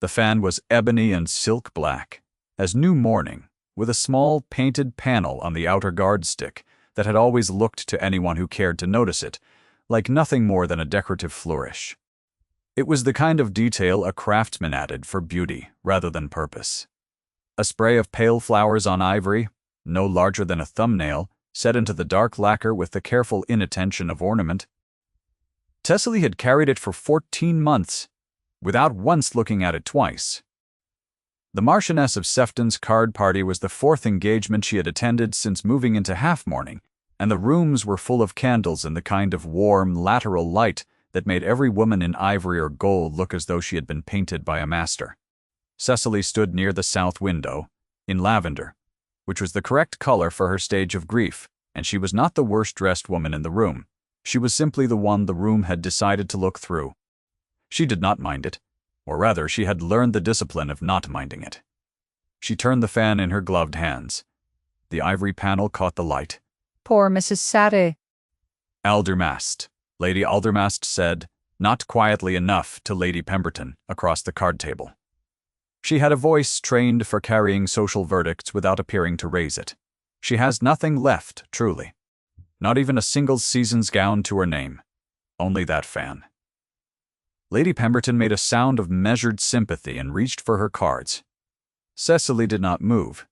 The fan was ebony and silk black, as new Mourning, with a small painted panel on the outer guard stick that had always looked to anyone who cared to notice it like nothing more than a decorative flourish. It was the kind of detail a craftsman added for beauty rather than purpose. A spray of pale flowers on ivory, no larger than a thumbnail, set into the dark lacquer with the careful inattention of ornament. Cecily had carried it for 14 months, without once looking at it twice. The Marchioness of Sefton's card party was the 4th engagement she had attended since moving into half-mourning, and the rooms were full of candles in the kind of warm, lateral light that made every woman in ivory or gold look as though she had been painted by a master. Cecily stood near the south window, in lavender, which was the correct color for her stage of grief, and she was not the worst-dressed woman in the room. She was simply the one the room had decided to look through. She did not mind it, or rather, she had learned the discipline of not minding it. She turned the fan in her gloved hands. The ivory panel caught the light. "Poor Mrs. Sadie." "Aldermast," Lady Aldermast said, not quietly enough to Lady Pemberton, across the card table. She had a voice trained for carrying social verdicts without appearing to raise it. She has nothing left, truly. Not even a single season's gown to her name. Only that fan. Lady Pemberton made a sound of measured sympathy and reached for her cards. Cecily did not move.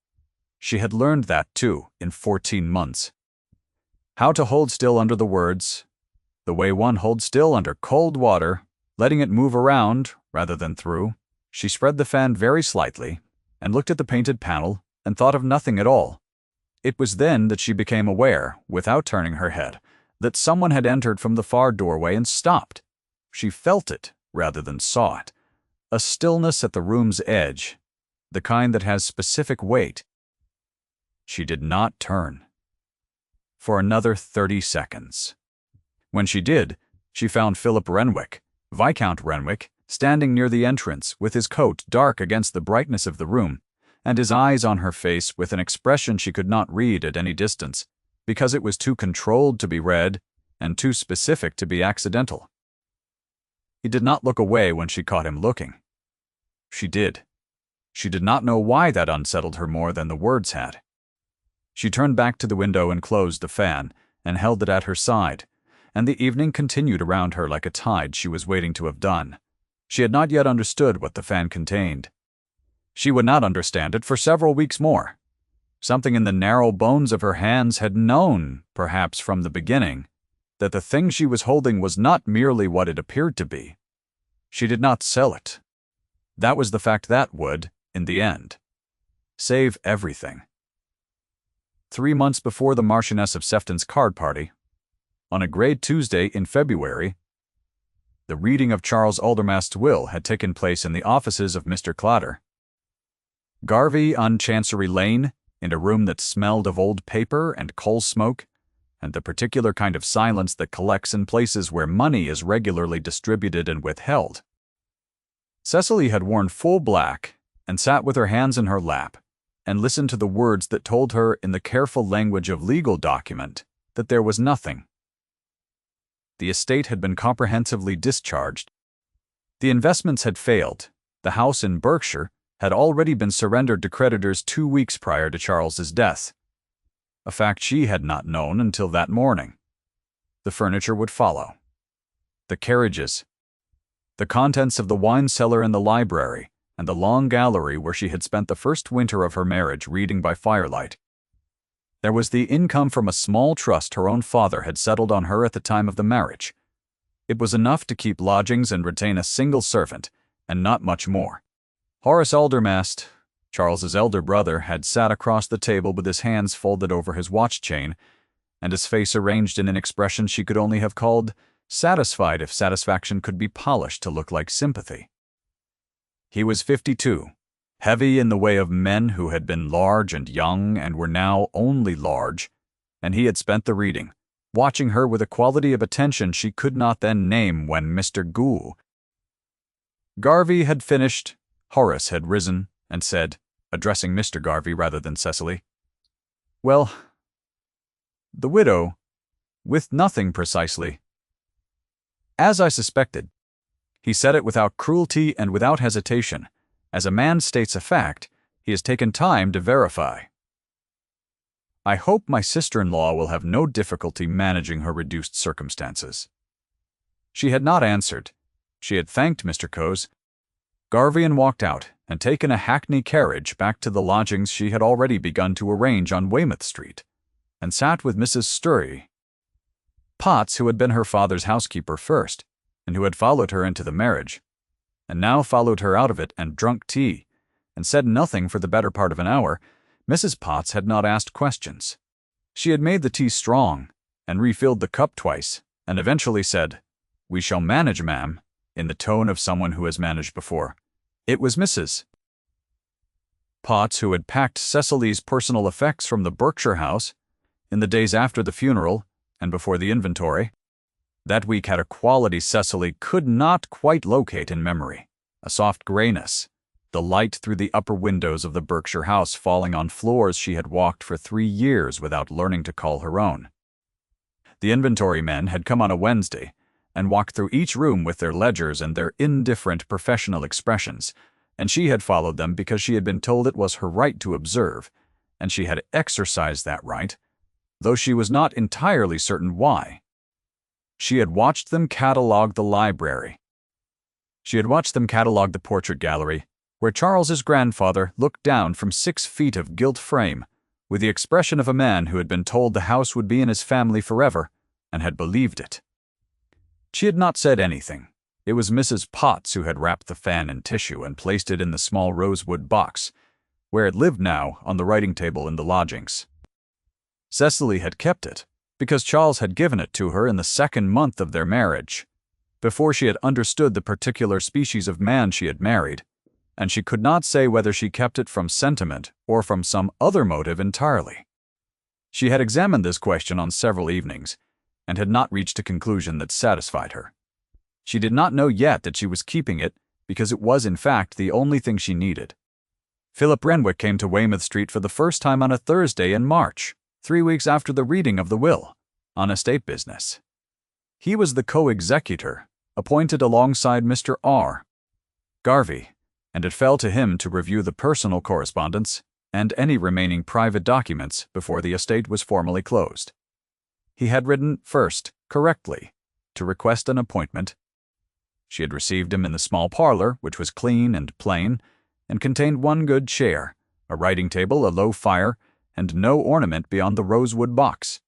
She had learned that, too, in 14 months. How to hold still under the words, the way one holds still under cold water, letting it move around rather than through. She spread the fan very slightly and looked at the painted panel and thought of nothing at all. It was then that she became aware, without turning her head, that someone had entered from the far doorway and stopped. She felt it rather than saw it. A stillness at the room's edge, the kind that has specific weight. She did not turn. For another 30 seconds. When she did, she found Philip Renwick, Viscount Renwick, standing near the entrance with his coat dark against the brightness of the room, and his eyes on her face with an expression she could not read at any distance, because it was too controlled to be read and too specific to be accidental. He did not look away when she caught him looking. She did. She did not know why that unsettled her more than the words had. She turned back to the window and closed the fan, and held it at her side, and the evening continued around her like a tide she was waiting to have done. She had not yet understood what the fan contained. She would not understand it for several weeks more. Something in the narrow bones of her hands had known, perhaps from the beginning, that the thing she was holding was not merely what it appeared to be. She did not sell it. That was the fact that would, in the end, save everything. 3 months before the Marchioness of Sefton's card party, on a grey Tuesday in February, the reading of Charles Aldermast's will had taken place in the offices of Mr. Clatter. Garvey on Chancery Lane, in a room that smelled of old paper and coal smoke, and the particular kind of silence that collects in places where money is regularly distributed and withheld. Cecily had worn full black and sat with her hands in her lap and listened to the words that told her in the careful language of legal document that there was nothing. The estate had been comprehensively discharged. The investments had failed. The house in Berkshire had already been surrendered to creditors 2 weeks prior to Charles's death, a fact she had not known until that morning. The furniture would follow. The carriages. The contents of the wine cellar and the library, and the long gallery where she had spent the first winter of her marriage reading by firelight. There was the income from a small trust her own father had settled on her at the time of the marriage. It was enough to keep lodgings and retain a single servant, and not much more. Horace Aldermast, Charles's elder brother, had sat across the table with his hands folded over his watch chain, and his face arranged in an expression she could only have called satisfied if satisfaction could be polished to look like sympathy. He was 52, heavy in the way of men who had been large and young and were now only large, and he had spent the reading, watching her with a quality of attention she could not then name when Mr. Gould. Garvey had finished. Horace had risen and said, addressing Mr. Garvey rather than Cecily, "Well, the widow, with nothing precisely." "As I suspected." He said it without cruelty and without hesitation, As a man states a fact, he has taken time to verify. I hope my sister-in-law will have no difficulty managing her reduced circumstances. She had not answered. She had thanked Mr. Coase. Garvian walked out and taken a hackney carriage back to the lodgings she had already begun to arrange on Weymouth Street, and sat with Mrs. Sturry. Potts, who had been her father's housekeeper first, and who had followed her into the marriage, and now followed her out of it and drunk tea, and said nothing for the better part of an hour, Mrs. Potts had not asked questions. She had made the tea strong, and refilled the cup twice, and eventually said, "We shall manage, ma'am," in the tone of someone who has managed before. It was Mrs. Potts who had packed Cecily's personal effects from the Berkshire house in the days after the funeral and before the inventory. That week had a quality Cecily could not quite locate in memory, a soft grayness, the light through the upper windows of the Berkshire house falling on floors she had walked for 3 years without learning to call her own. The inventory men had come on a Wednesday and walked through each room with their ledgers and their indifferent professional expressions, and she had followed them because she had been told it was her right to observe, and she had exercised that right, though she was not entirely certain why. She had watched them catalogue the library. She had watched them catalogue the portrait gallery, where Charles's grandfather looked down from 6 feet of gilt frame, with the expression of a man who had been told the house would be in his family forever, and had believed it. She had not said anything. It was Mrs. Potts who had wrapped the fan in tissue and placed it in the small rosewood box, where it lived now on the writing table in the lodgings. Cecily had kept it, because Charles had given it to her in the 2nd month of their marriage, before she had understood the particular species of man she had married, and she could not say whether she kept it from sentiment or from some other motive entirely. She had examined this question on several evenings, and had not reached a conclusion that satisfied her. She did not know yet that she was keeping it because it was in fact the only thing she needed. Philip Renwick came to Weymouth Street for the first time on a Thursday in March, 3 weeks after the reading of the will, on estate business. He was the co-executor, appointed alongside Mr. R. Garvey, and it fell to him to review the personal correspondence and any remaining private documents before the estate was formally closed. He had written first, correctly, to request an appointment. She had received him in the small parlor, which was clean and plain, and contained 1 good chair, a writing table, a low fire, and no ornament beyond the rosewood box.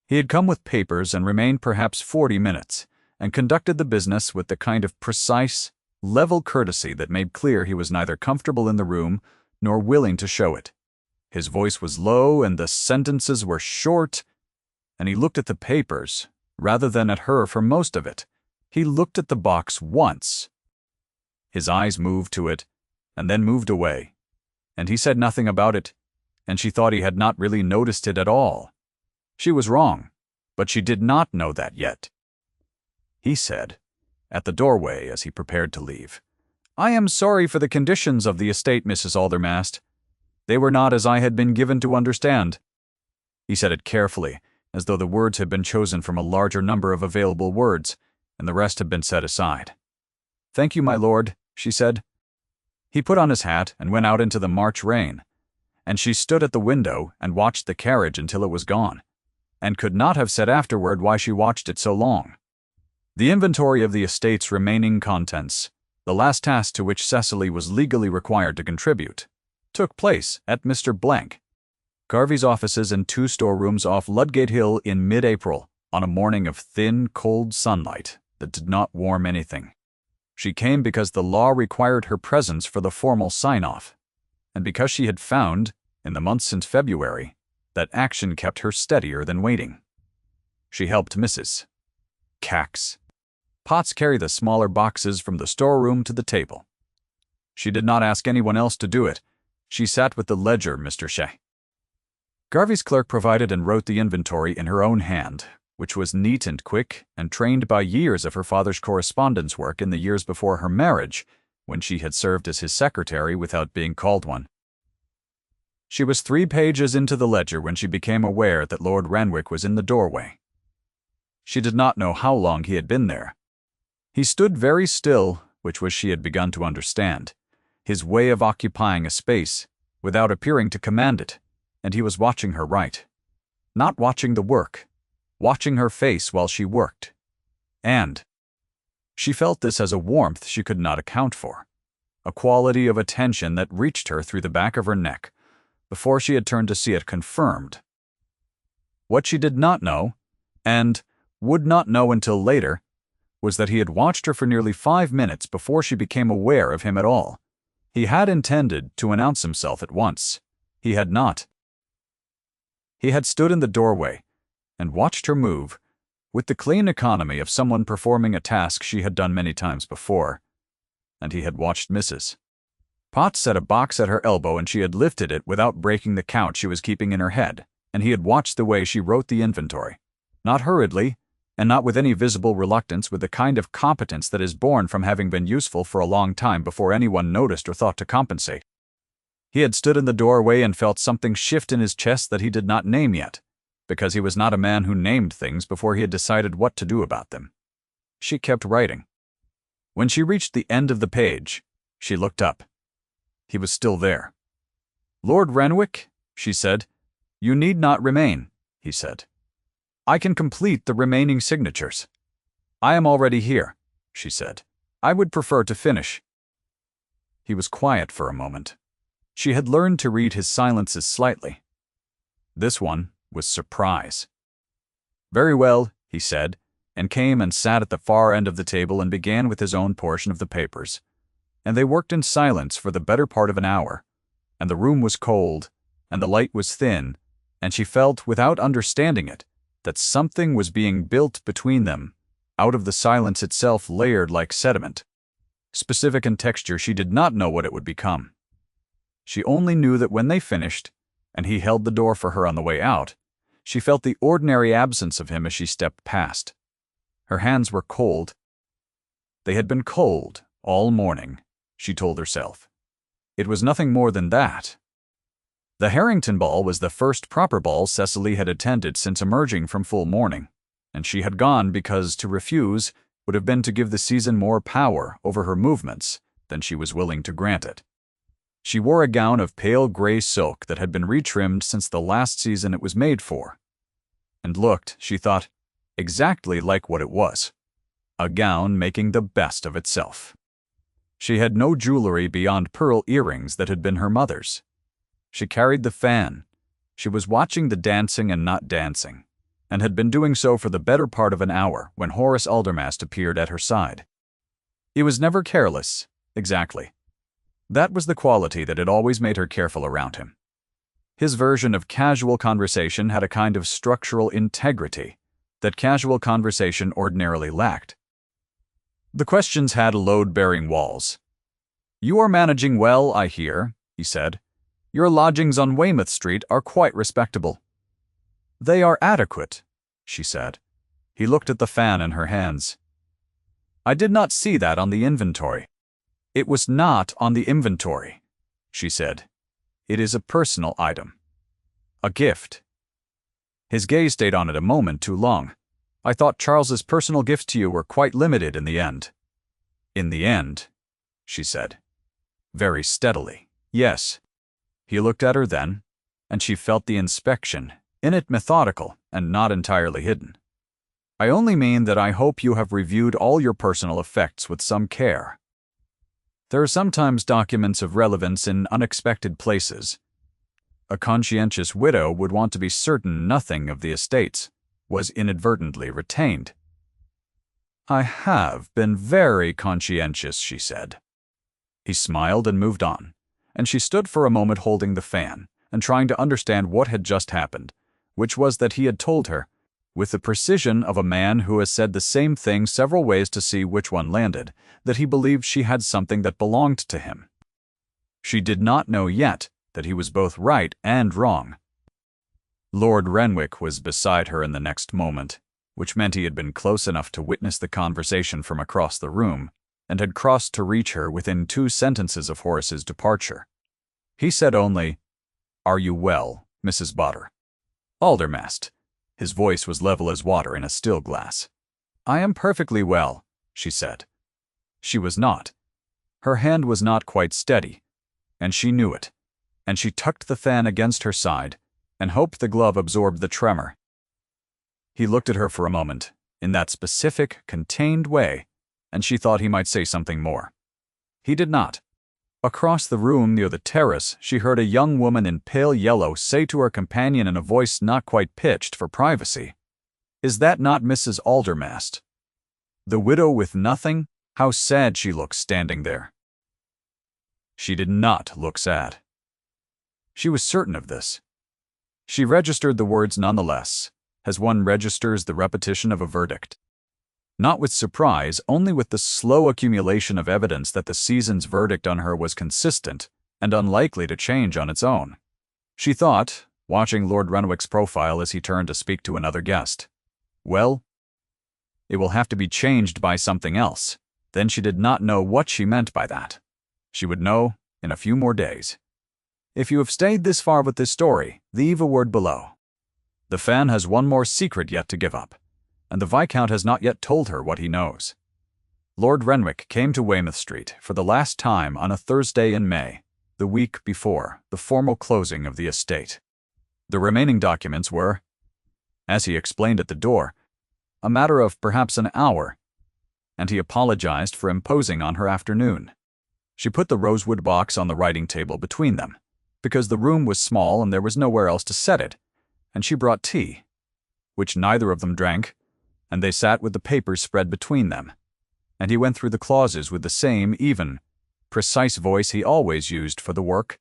He had come with papers and remained perhaps 40 minutes, and conducted the business with the kind of precise, level courtesy that made clear he was neither comfortable in the room nor willing to show it. His voice was low and the sentences were short, and he looked at the papers, rather than at her for most of it. He looked at the box once. His eyes moved to it, and then moved away, and he said nothing about it, and she thought he had not really noticed it at all. She was wrong, but she did not know that yet. He said, at the doorway as he prepared to leave, "I am sorry for the conditions of the estate, Mrs. Aldermast. They were not as I had been given to understand." He said it carefully, as though the words had been chosen from a larger number of available words, and the rest had been set aside. "Thank you, my lord," she said. He put on his hat and went out into the March rain, and she stood at the window and watched the carriage until it was gone, and could not have said afterward why she watched it so long. The inventory of the estate's remaining contents, the last task to which Cecily was legally required to contribute, took place at Mr. Blank, Garvey's offices and 2 storerooms off Ludgate Hill in mid-April, on a morning of thin, cold sunlight that did not warm anything. She came because the law required her presence for the formal sign-off, and because she had found, in the months since February, that action kept her steadier than waiting. She helped Mrs. Potts carry the smaller boxes from the storeroom to the table. She did not ask anyone else to do it. She sat with the ledger, Mr. Shea. Garvey's clerk provided and wrote the inventory in her own hand, which was neat and quick and trained by years of her father's correspondence work in the years before her marriage, when she had served as his secretary without being called one. She was 3 pages into the ledger when she became aware that Lord Renwick was in the doorway. She did not know how long he had been there. He stood very still, which was she had begun to understand, his way of occupying a space without appearing to command it, and he was watching her right. Not watching the work, watching her face while she worked. And she felt this as a warmth she could not account for, a quality of attention that reached her through the back of her neck before she had turned to see it confirmed. What she did not know, and would not know until later, was that he had watched her for nearly 5 minutes before she became aware of him at all. He had intended to announce himself at once. He had not. He had stood in the doorway and watched her move with the clean economy of someone performing a task she had done many times before. And he had watched Mrs. Potts set a box at her elbow and she had lifted it without breaking the count she was keeping in her head, and he had watched the way she wrote the inventory, not hurriedly, and not with any visible reluctance, with the kind of competence that is born from having been useful for a long time before anyone noticed or thought to compensate. He had stood in the doorway and felt something shift in his chest that he did not name yet, because he was not a man who named things before he had decided what to do about them. She kept writing. When she reached the end of the page, she looked up. He was still there. "Lord Renwick," she said. "You need not remain," he said. "I can complete the remaining signatures." "I am already here," she said. "I would prefer to finish." He was quiet for a moment. She had learned to read his silences slightly. This one was surprise. "Very well," he said, and came and sat at the far end of the table and began with his own portion of the papers. And they worked in silence for the better part of an hour, and the room was cold, and the light was thin, and she felt, without understanding it, that something was being built between them, out of the silence itself, layered like sediment. Specific in texture, she did not know what it would become. She only knew that when they finished, and he held the door for her on the way out, she felt the ordinary absence of him as she stepped past. Her hands were cold. They had been cold all morning, she told herself. It was nothing more than that. The Harrington ball was the first proper ball Cecily had attended since emerging from full mourning, and she had gone because to refuse would have been to give the season more power over her movements than she was willing to grant it. She wore a gown of pale gray silk that had been retrimmed since the last season it was made for, and looked, she thought, exactly like what it was, a gown making the best of itself. She had no jewelry beyond pearl earrings that had been her mother's. She carried the fan. She was watching the dancing and not dancing, and had been doing so for the better part of an hour when Horace Aldermast appeared at her side. He was never careless, exactly. That was the quality that had always made her careful around him. His version of casual conversation had a kind of structural integrity that casual conversation ordinarily lacked. The questions had load-bearing walls. "You are managing well, I hear," he said. "Your lodgings on Weymouth Street are quite respectable." "They are adequate," she said. He looked at the fan in her hands. "I did not see that on the inventory." "It was not on the inventory," she said. "It is a personal item. A gift." His gaze stayed on it a moment too long. "I thought Charles's personal gifts to you were quite limited in the end." "In the end," she said, very steadily. "Yes." He looked at her then, and she felt the inspection, in it methodical and not entirely hidden. "I only mean that I hope you have reviewed all your personal effects with some care. There are sometimes documents of relevance in unexpected places. A conscientious widow would want to be certain nothing of the estates was inadvertently retained." "I have been very conscientious," she said. He smiled and moved on, and she stood for a moment holding the fan and trying to understand what had just happened, which was that he had told her, with the precision of a man who has said the same thing several ways to see which one landed, that he believed she had something that belonged to him. She did not know yet that he was both right and wrong. Lord Renwick was beside her in the next moment, which meant he had been close enough to witness the conversation from across the room, and had crossed to reach her within 2 sentences of Horace's departure. He said only, "Are you well, Mrs. Botter?" "Aldermast." His voice was level as water in a still glass. "I am perfectly well," she said. She was not. Her hand was not quite steady, and she knew it, and she tucked the fan against her side and hoped the glove absorbed the tremor. He looked at her for a moment, in that specific, contained way, and she thought he might say something more. He did not. Across the room near the terrace, she heard a young woman in pale yellow say to her companion in a voice not quite pitched for privacy, "Is that not Mrs. Aldermast? The widow with nothing? How sad she looks standing there." She did not look sad. She was certain of this. She registered the words nonetheless, as one registers the repetition of a verdict. Not with surprise, only with the slow accumulation of evidence that the season's verdict on her was consistent and unlikely to change on its own. She thought, watching Lord Renwick's profile as he turned to speak to another guest, "Well, it will have to be changed by something else." Then she did not know what she meant by that. She would know in a few more days. If you have stayed this far with this story, leave a word below. The fan has one more secret yet to give up, and the Viscount has not yet told her what he knows. Lord Renwick came to Weymouth Street for the last time on a Thursday in May, the week before the formal closing of the estate. The remaining documents were, as he explained at the door, a matter of perhaps an hour, and he apologized for imposing on her afternoon. She put the rosewood box on the writing table between them, because the room was small and there was nowhere else to set it, and she brought tea, which neither of them drank, and they sat with the papers spread between them, and he went through the clauses with the same even, precise voice he always used for the work,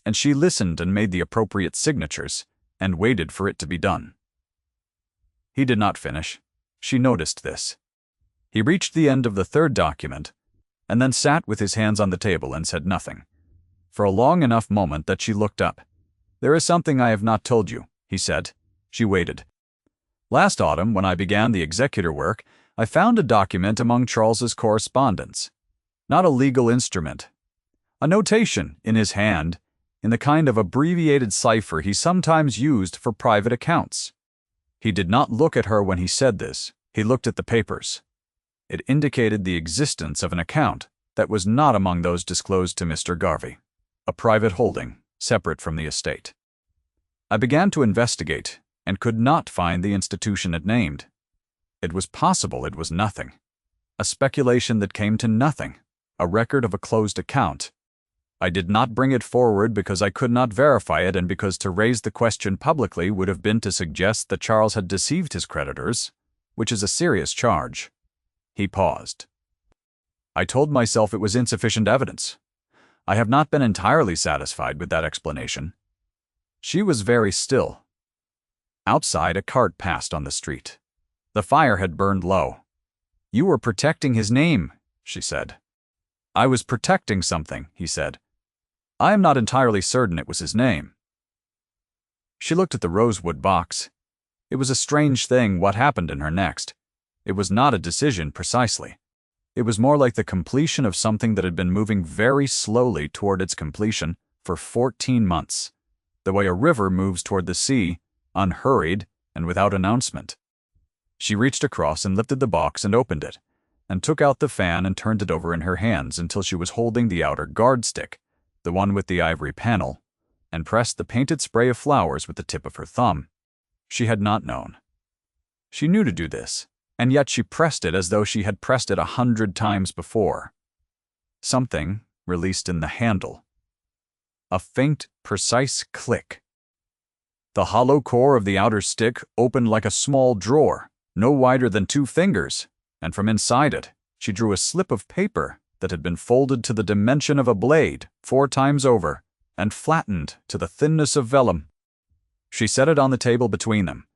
and she listened and made the appropriate signatures, and waited for it to be done. He did not finish. She noticed this. He reached the end of the third document, and then sat with his hands on the table and said nothing, for a long enough moment that she looked up. "There is something I have not told you," he said. She waited. "Last autumn, when I began the executor work, I found a document among Charles's correspondence. Not a legal instrument. A notation in his hand, in the kind of abbreviated cipher he sometimes used for private accounts." He did not look at her when he said this. He looked at the papers. It indicated the existence of an account that was not among those disclosed to Mr. Garvey, a private holding, separate from the estate. I began to investigate, and could not find the institution it named. It was possible it was nothing. A speculation that came to nothing, a record of a closed account. I did not bring it forward because I could not verify it and because to raise the question publicly would have been to suggest that Charles had deceived his creditors, which is a serious charge. He paused. I told myself it was insufficient evidence. I have not been entirely satisfied with that explanation. She was very still. Outside, a cart passed on the street. The fire had burned low. "You were protecting his name," she said. "I was protecting something," he said. "I am not entirely certain it was his name." She looked at the rosewood box. It was a strange thing what happened in her next. It was not a decision precisely. It was more like the completion of something that had been moving very slowly toward its completion for 14 months, the way a river moves toward the sea, unhurried and without announcement. She reached across and lifted the box and opened it, and took out the fan and turned it over in her hands until she was holding the outer guard stick, the one with the ivory panel, and pressed the painted spray of flowers with the tip of her thumb. She had not known. She knew to do this, and yet she pressed it as though she had pressed it 100 times before. Something released in the handle. A faint, precise click. The hollow core of the outer stick opened like a small drawer, no wider than 2 fingers, and from inside it, she drew a slip of paper that had been folded to the dimension of a blade 4 times over, and flattened to the thinness of vellum. She set it on the table between them.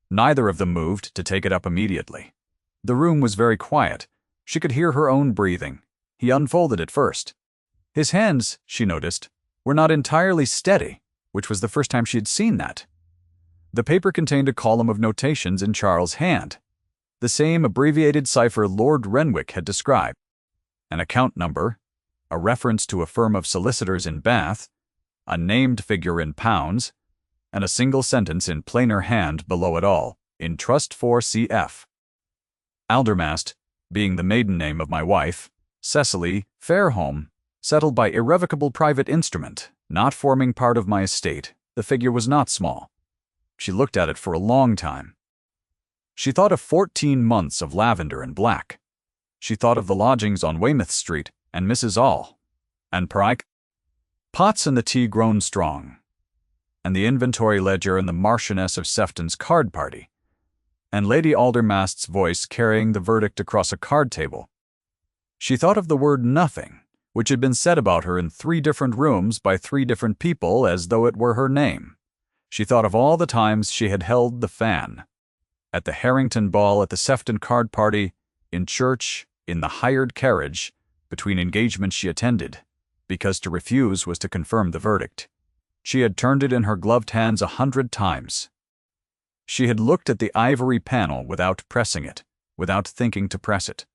Neither of them moved to take it up immediately. The room was very quiet. She could hear her own breathing. He unfolded it first. His hands, she noticed, were not entirely steady, which was the first time she had seen that. The paper contained a column of notations in Charles' hand, the same abbreviated cipher Lord Renwick had described. An account number, a reference to a firm of solicitors in Bath, a named figure in pounds, and a single sentence in plainer hand below it all, in Trust for C.F. Aldermast, being the maiden name of my wife, Cecily Fairholme, settled by irrevocable private instrument, not forming part of my estate. The figure was not small. She looked at it for a long time. She thought of 14 months of lavender and black. She thought of the lodgings on Weymouth Street, and Mrs. All, and Pryke. Potts and the tea grown strong, and the inventory ledger and the Marchioness of Sefton's card party, and Lady Aldermast's voice carrying the verdict across a card table. She thought of the word nothing, which had been said about her in 3 different rooms by 3 different people as though it were her name. She thought of all the times she had held the fan. At the Harrington ball, at the Sefton card party, in church, in the hired carriage, between engagements she attended, because to refuse was to confirm the verdict. She had turned it in her gloved hands 100 times. She had looked at the ivory panel without pressing it, without thinking to press it.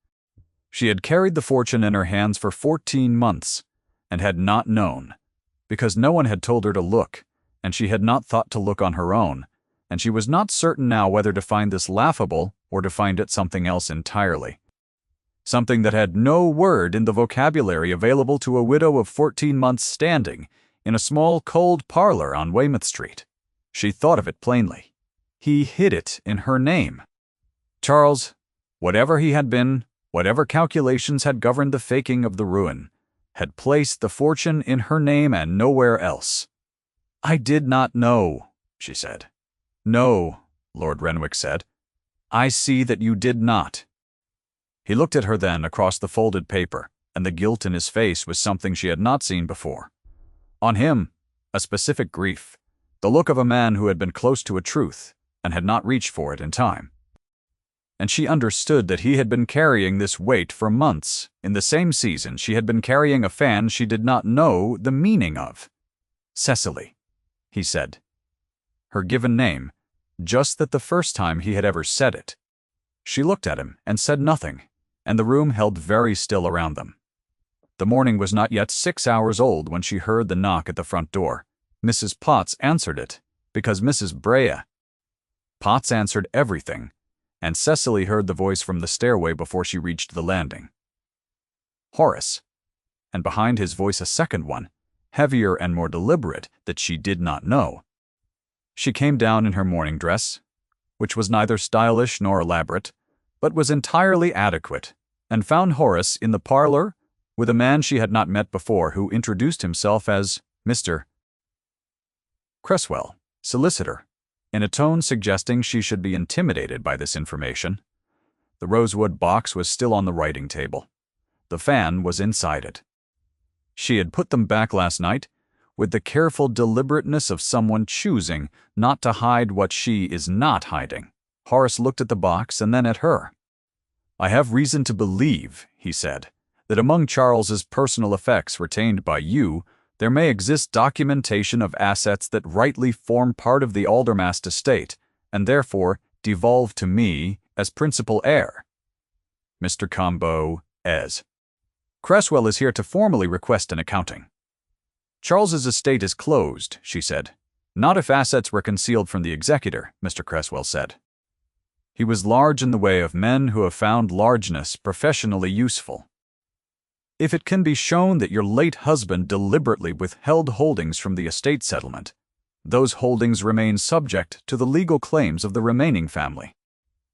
She had carried the fortune in her hands for 14 months, and had not known, because no one had told her to look, and she had not thought to look on her own, and she was not certain now whether to find this laughable or to find it something else entirely. Something that had no word in the vocabulary available to a widow of 14 months' standing in a small cold parlor on Weymouth Street. She thought of it plainly. He hid it in her name. Charles, whatever he had been, whatever calculations had governed the faking of the ruin, had placed the fortune in her name and nowhere else. "I did not know," she said. "No," Lord Renwick said. "I see that you did not." He looked at her then across the folded paper, and the guilt in his face was something she had not seen before. On him, a specific grief, the look of a man who had been close to a truth and had not reached for it in time. And she understood that he had been carrying this weight for months. In the same season, she had been carrying a fan she did not know the meaning of. "Cecily," he said. Her given name, just that the first time he had ever said it. She looked at him and said nothing, and the room held very still around them. The morning was not yet 6 hours old when she heard the knock at the front door. Mrs. Potts answered it, because Mrs. Brea. Potts answered everything, and Cecily heard the voice from the stairway before she reached the landing. "Horace," and behind his voice a second one, heavier and more deliberate, that she did not know. She came down in her morning dress, which was neither stylish nor elaborate, but was entirely adequate, and found Horace in the parlor with a man she had not met before who introduced himself as Mr. Cresswell, solicitor, in a tone suggesting she should be intimidated by this information. The rosewood box was still on the writing table. The fan was inside it. She had put them back last night with the careful deliberateness of someone choosing not to hide what she is not hiding. Horace looked at the box and then at her. "I have reason to believe," he said, "that among Charles's personal effects retained by you, there may exist documentation of assets that rightly form part of the Aldermast estate, and therefore devolve to me as principal heir. Mr. Combo, as Cresswell is here to formally request an accounting." "Charles's estate is closed," she said. "Not if assets were concealed from the executor," Mr. Cresswell said. He was large in the way of men who have found largeness professionally useful. "If it can be shown that your late husband deliberately withheld holdings from the estate settlement, those holdings remain subject to the legal claims of the remaining family.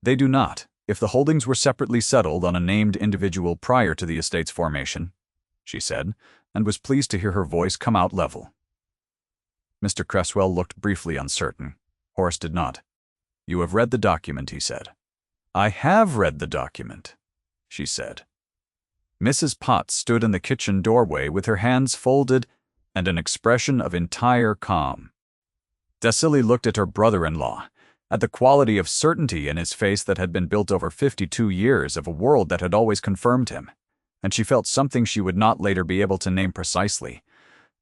They do not, if the holdings were separately settled on a named individual prior to the estate's formation," she said, and was pleased to hear her voice come out level. Mr. Cresswell looked briefly uncertain. Horace did not. "You have read the document," he said. "I have read the document," she said. Mrs. Potts stood in the kitchen doorway with her hands folded and an expression of entire calm. Cecily looked at her brother-in-law, at the quality of certainty in his face that had been built over 52 years of a world that had always confirmed him, and she felt something she would not later be able to name precisely,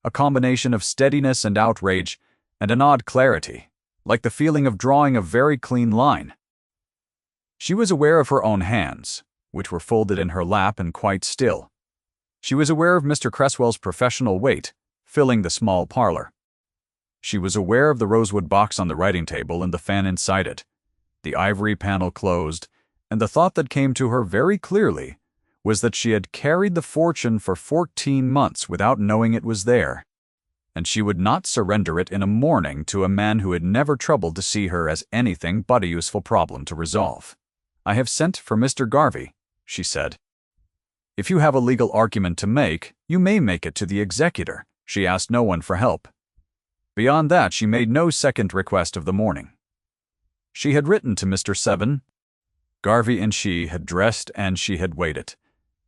a combination of steadiness and outrage, and an odd clarity, like the feeling of drawing a very clean line. She was aware of her own hands, which were folded in her lap and quite still. She was aware of Mr. Cresswell's professional weight, filling the small parlor. She was aware of the rosewood box on the writing table and the fan inside it, the ivory panel closed, and the thought that came to her very clearly was that she had carried the fortune for 14 months without knowing it was there, and she would not surrender it in a morning to a man who had never troubled to see her as anything but a useful problem to resolve. "I have sent for Mr. Garvey," she said. "If you have a legal argument to make, you may make it to the executor." She asked no one for help. Beyond that, she made no second request of the morning. She had written to Mr. Seven. Garvey and she had dressed and she had waited,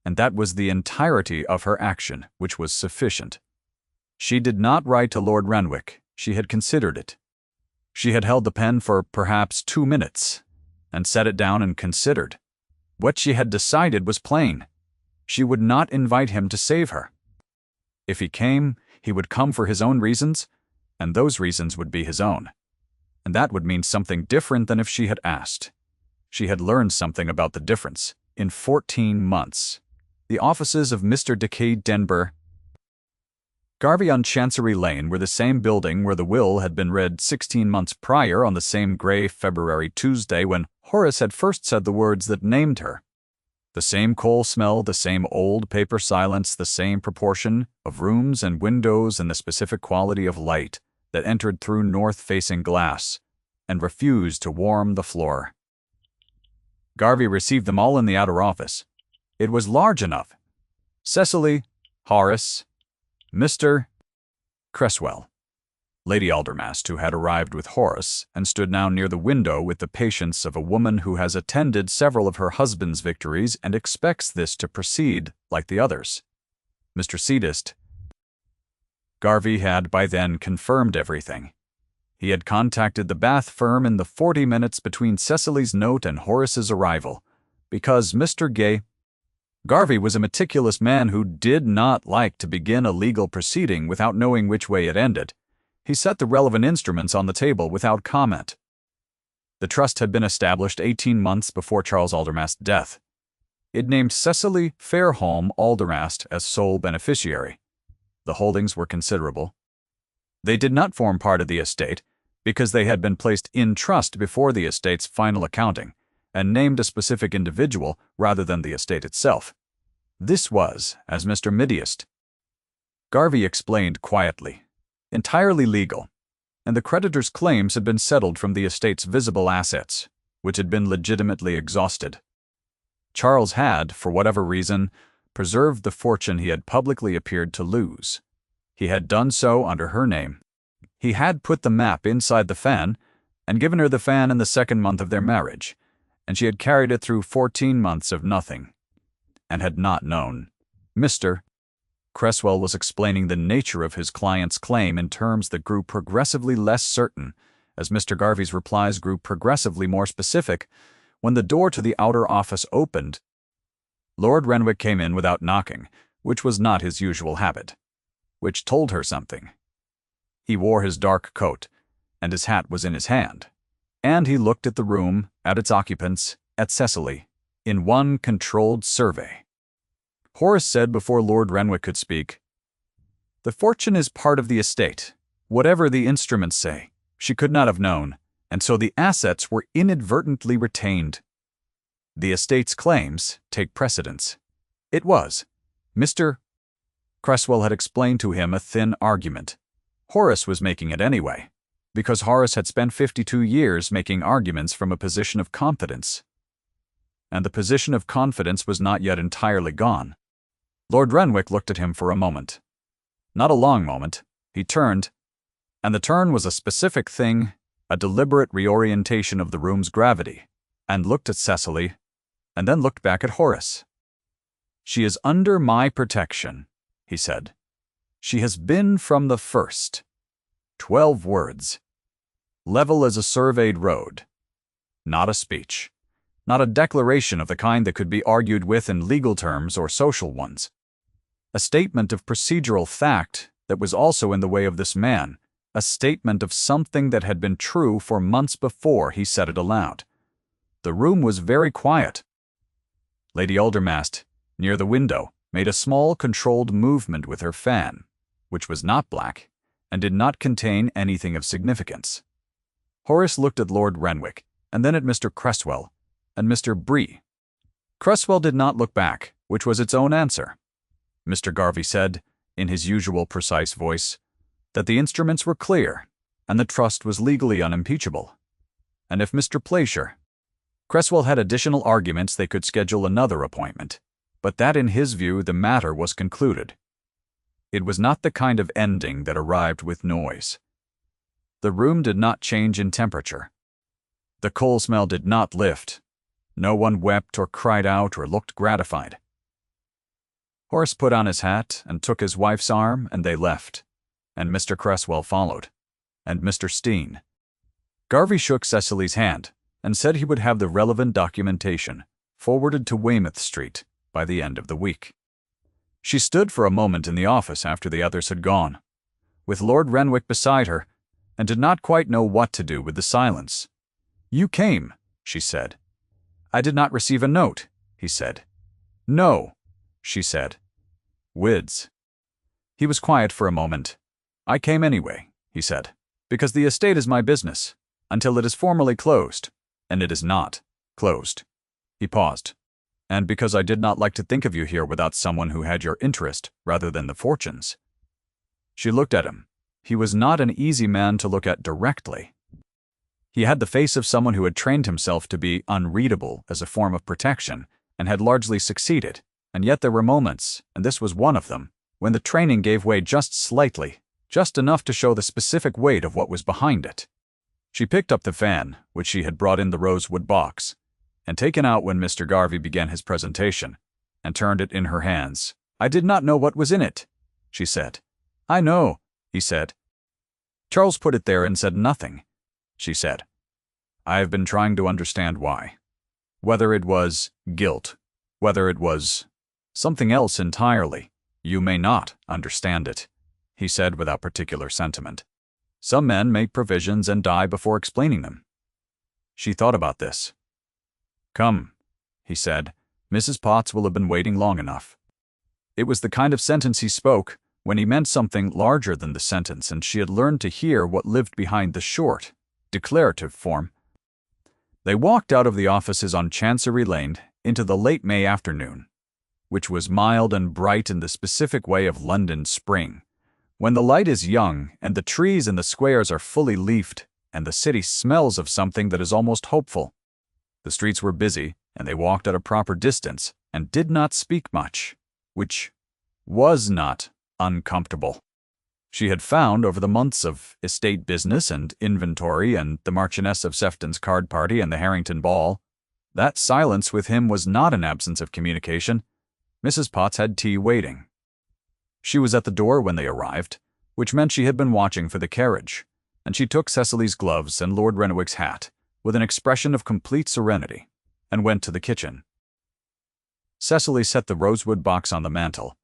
and that was the entirety of her action, which was sufficient. She did not write to Lord Renwick. She had considered it. She had held the pen for perhaps 2 minutes, and set it down and considered. What she had decided was plain. She would not invite him to save her. If he came, he would come for his own reasons, and those reasons would be his own. And that would mean something different than if she had asked. She had learned something about the difference. In 14 months. The offices of Mr. Decay Denver Garvey on Chancery Lane were the same building where the will had been read 16 months prior on the same grey February Tuesday when Horace had first said the words that named her. The same coal smell, the same old paper silence, the same proportion of rooms and windows and the specific quality of light that entered through north-facing glass and refused to warm the floor. Garvey received them all in the outer office. It was large enough. Cecily, Horace, Mr. Cresswell, Lady Aldermast, who had arrived with Horace and stood now near the window with the patience of a woman who has attended several of her husband's victories and expects this to proceed like the others. Mr. Seedist. Garvey had by then confirmed everything. He had contacted the Bath firm in the 40 minutes between Cecily's note and Horace's arrival, because Mr. Garvey was a meticulous man who did not like to begin a legal proceeding without knowing which way it ended. He set the relevant instruments on the table without comment. The trust had been established 18 months before Charles Aldermast's death. It named Cecily Fairholme Aldermast as sole beneficiary. The holdings were considerable. They did not form part of the estate because they had been placed in trust before the estate's final accounting, and named a specific individual rather than the estate itself. This was, as Mr. Midiast Garvey explained quietly, entirely legal, and the creditor's claims had been settled from the estate's visible assets, which had been legitimately exhausted. Charles had, for whatever reason, preserved the fortune he had publicly appeared to lose. He had done so under her name. He had put the map inside the fan and given her the fan in the second month of their marriage, and she had carried it through 14 months of nothing, and had not known. Mr. Cresswell was explaining the nature of his client's claim in terms that grew progressively less certain, as Mr. Garvey's replies grew progressively more specific. When the door to the outer office opened, Lord Renwick came in without knocking, which was not his usual habit, which told her something. He wore his dark coat, and his hat was in his hand, and he looked at the room, at its occupants, at Cecily, in one controlled survey. Horace said before Lord Renwick could speak, "The fortune is part of the estate. Whatever the instruments say, she could not have known, and so the assets were inadvertently retained. The estate's claims take precedence." It was. Mr. Cresswell had explained to him a thin argument. Horace was making it anyway, because Horace had spent 52 years making arguments from a position of confidence. And the position of confidence was not yet entirely gone. Lord Renwick looked at him for a moment. Not a long moment. He turned, and the turn was a specific thing, a deliberate reorientation of the room's gravity, and looked at Cecily, and then looked back at Horace. "She is under my protection," he said. "She has been from the first." 12 words. Level as a surveyed road. Not a speech. Not a declaration of the kind that could be argued with in legal terms or social ones. A statement of procedural fact that was also in the way of this man, a statement of something that had been true for months before he said it aloud. The room was very quiet. Lady Aldermast, near the window, made a small controlled movement with her fan, which was not black, and did not contain anything of significance. Horace looked at Lord Renwick, and then at Mr. Cresswell, and Mr. Bree. Cresswell did not look back, which was its own answer. Mr. Garvey said, in his usual precise voice, that the instruments were clear and the trust was legally unimpeachable. And if Mr. Plaisher, Cresswell had additional arguments, they could schedule another appointment, but that in his view the matter was concluded. It was not the kind of ending that arrived with noise. The room did not change in temperature. The coal smell did not lift. No one wept or cried out or looked gratified. Horace put on his hat and took his wife's arm, and they left, and Mr. Cresswell followed, and Mr. Steen. Garvey shook Cecily's hand and said he would have the relevant documentation forwarded to Weymouth Street by the end of the week. She stood for a moment in the office after the others had gone, with Lord Renwick beside her, and did not quite know what to do with the silence. "You came," she said. "I did not receive a note," he said. "No," she said. "Wids." He was quiet for a moment. "I came anyway," he said, "because the estate is my business, until it is formally closed, and it is not closed." He paused. "And because I did not like to think of you here without someone who had your interest rather than the fortunes." She looked at him. He was not an easy man to look at directly. He had the face of someone who had trained himself to be unreadable as a form of protection and had largely succeeded, and yet there were moments, and this was one of them, when the training gave way just slightly, just enough to show the specific weight of what was behind it. She picked up the fan, which she had brought in the rosewood box, and taken out when Mr. Garvey began his presentation, and turned it in her hands. "I did not know what was in it," she said. "I know," he said. "Charles put it there and said nothing," she said. "I have been trying to understand why. Whether it was guilt, whether it was something else entirely. You may not understand it," he said without particular sentiment. "Some men make provisions and die before explaining them." She thought about this. "Come," he said, "Mrs. Potts will have been waiting long enough." It was the kind of sentence he spoke when he meant something larger than the sentence, and she had learned to hear what lived behind the short, declarative form. They walked out of the offices on Chancery Lane into the late May afternoon, which was mild and bright in the specific way of London spring, when the light is young and the trees in the squares are fully leafed and the city smells of something that is almost hopeful. The streets were busy, and they walked at a proper distance and did not speak much, which was not uncomfortable. She had found over the months of estate business and inventory and the Marchioness of Sefton's card party and the Harrington ball, that silence with him was not an absence of communication. Mrs. Potts had tea waiting. She was at the door when they arrived, which meant she had been watching for the carriage, and she took Cecily's gloves and Lord Renwick's hat with an expression of complete serenity, and went to the kitchen. Cecily set the rosewood box on the mantel.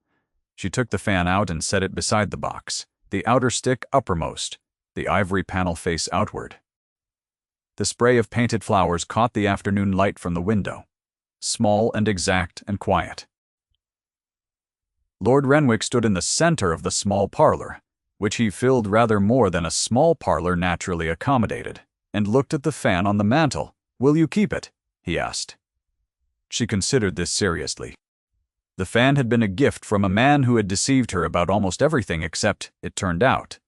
She took the fan out and set it beside the box, the outer stick uppermost, the ivory panel face outward. The spray of painted flowers caught the afternoon light from the window, small and exact and quiet. Lord Renwick stood in the center of the small parlor, which he filled rather more than a small parlor naturally accommodated, and looked at the fan on the mantel. "Will you keep it?" he asked. She considered this seriously. The fan had been a gift from a man who had deceived her about almost everything except, it turned out,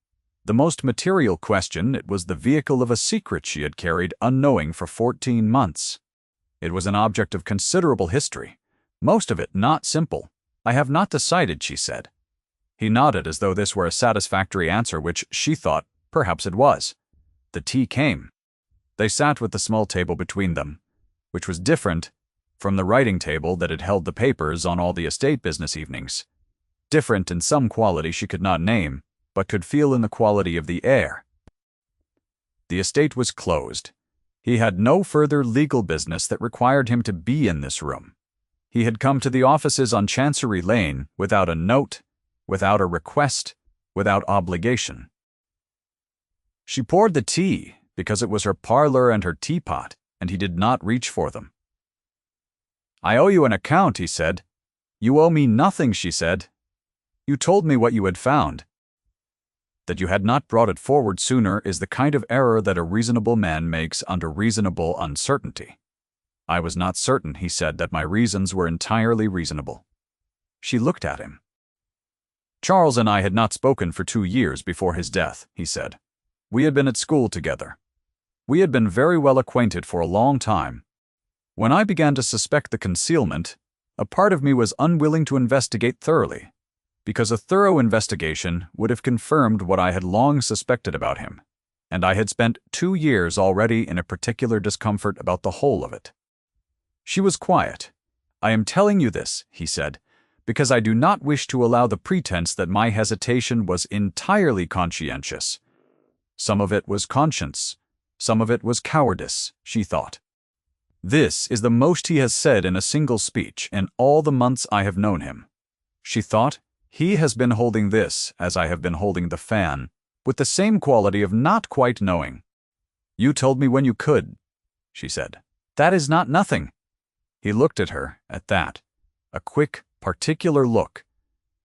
the most material question. It was the vehicle of a secret she had carried unknowing for 14 months. It was an object of considerable history, most of it not simple. "I have not decided," she said. He nodded as though this were a satisfactory answer, which she thought perhaps it was. The tea came. They sat with the small table between them, which was different from the writing table that had held the papers on all the estate business evenings. Different in some quality she could not name, but could feel in the quality of the air. The estate was closed. He had no further legal business that required him to be in this room. He had come to the offices on Chancery Lane without a note, without a request, without obligation. She poured the tea because it was her parlor and her teapot, and he did not reach for them. "I owe you an account," he said. "You owe me nothing," she said. "You told me what you had found. That you had not brought it forward sooner is the kind of error that a reasonable man makes under reasonable uncertainty." "I was not certain," he said, "that my reasons were entirely reasonable." She looked at him. Charles and I had not spoken for 2 years before his death, he said. We had been at school together. We had been very well acquainted for a long time. When I began to suspect the concealment, a part of me was unwilling to investigate thoroughly, because a thorough investigation would have confirmed what I had long suspected about him, and I had spent 2 years already in a particular discomfort about the whole of it. She was quiet. I am telling you this, he said, because I do not wish to allow the pretense that my hesitation was entirely conscientious. Some of it was conscience, some of it was cowardice, she thought. This is the most he has said in a single speech in all the months I have known him. She thought, he has been holding this as I have been holding the fan, with the same quality of not quite knowing. You told me when you could, she said. That is not nothing. He looked at her at that, a quick, particular look,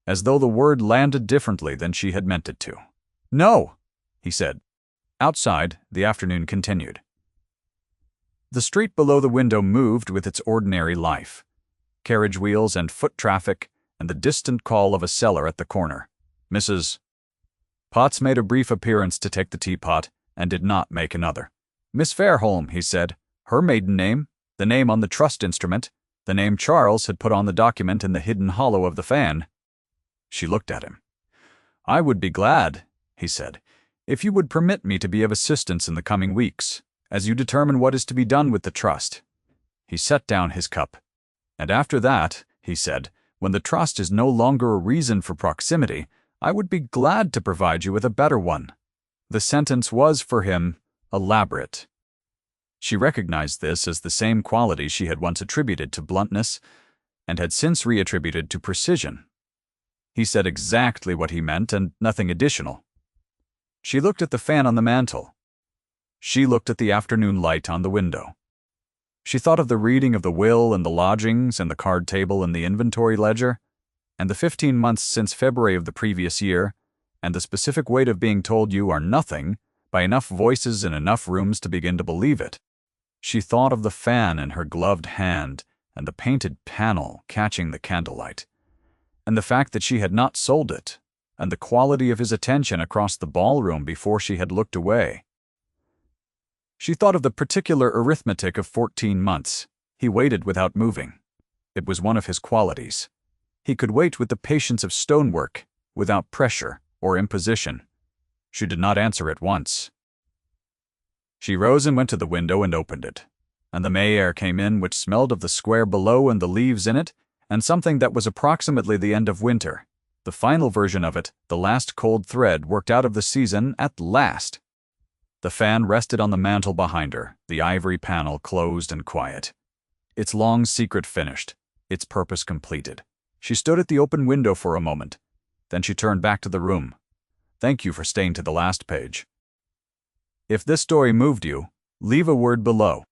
as though the word landed differently than she had meant it to. No, he said. Outside, the afternoon continued. The street below the window moved with its ordinary life. Carriage wheels and foot traffic, and the distant call of a seller at the corner. Mrs. Potts made a brief appearance to take the teapot, and did not make another. Miss Fairholme, he said, her maiden name, the name on the trust instrument, the name Charles had put on the document in the hidden hollow of the fan. She looked at him. I would be glad, he said, if you would permit me to be of assistance in the coming weeks, as you determine what is to be done with the trust. He set down his cup. And after that, he said, when the trust is no longer a reason for proximity, I would be glad to provide you with a better one. The sentence was, for him, elaborate. She recognized this as the same quality she had once attributed to bluntness, and had since reattributed to precision. He said exactly what he meant and nothing additional. She looked at the fan on the mantel. She looked at the afternoon light on the window. She thought of the reading of the will and the lodgings and the card table and the inventory ledger, and the 15 months since February of the previous year, and the specific weight of being told you are nothing by enough voices in enough rooms to begin to believe it. She thought of the fan in her gloved hand and the painted panel catching the candlelight, and the fact that she had not sold it, and the quality of his attention across the ballroom before she had looked away. She thought of the particular arithmetic of 14 months. He waited without moving. It was one of his qualities. He could wait with the patience of stonework, without pressure or imposition. She did not answer at once. She rose and went to the window and opened it, and the May air came in, which smelled of the square below and the leaves in it, and something that was approximately the end of winter, the final version of it, the last cold thread worked out of the season at last. The fan rested on the mantel behind her, the ivory panel closed and quiet. Its long secret finished, its purpose completed. She stood at the open window for a moment. Then she turned back to the room. Thank you for staying to the last page. If this story moved you, leave a word below.